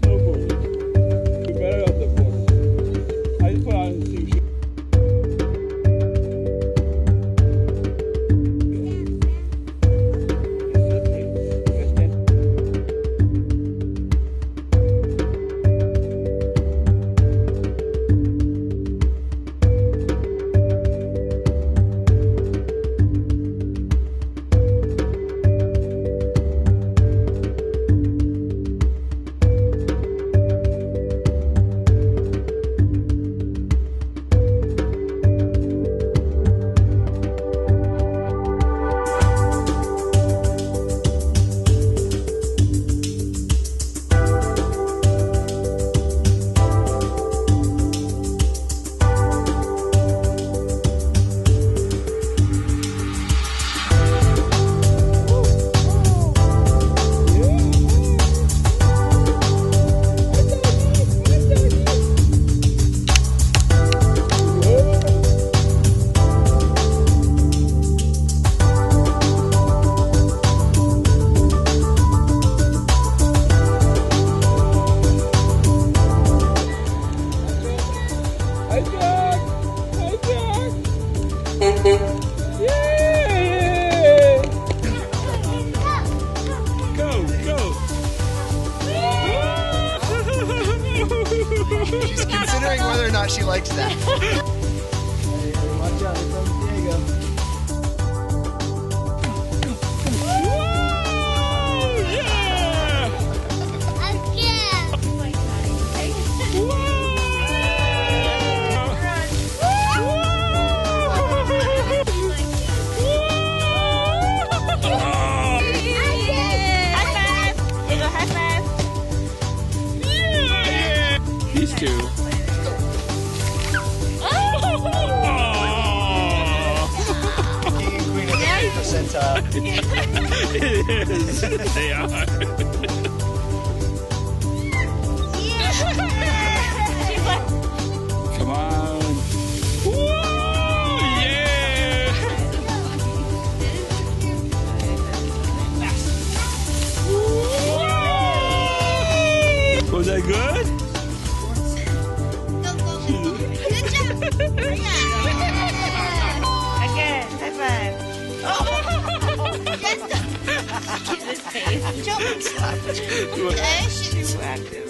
snowboarding. You're better off the board. I just put on the same shoes. She's considering whether or not she likes that. Hey, watch out, here comes Diego. These two. King and queen of the 8th percentile. It is. They are. Come on. Woo! Yeah! Was that good? Again, high five. This face. Stop it. Too active.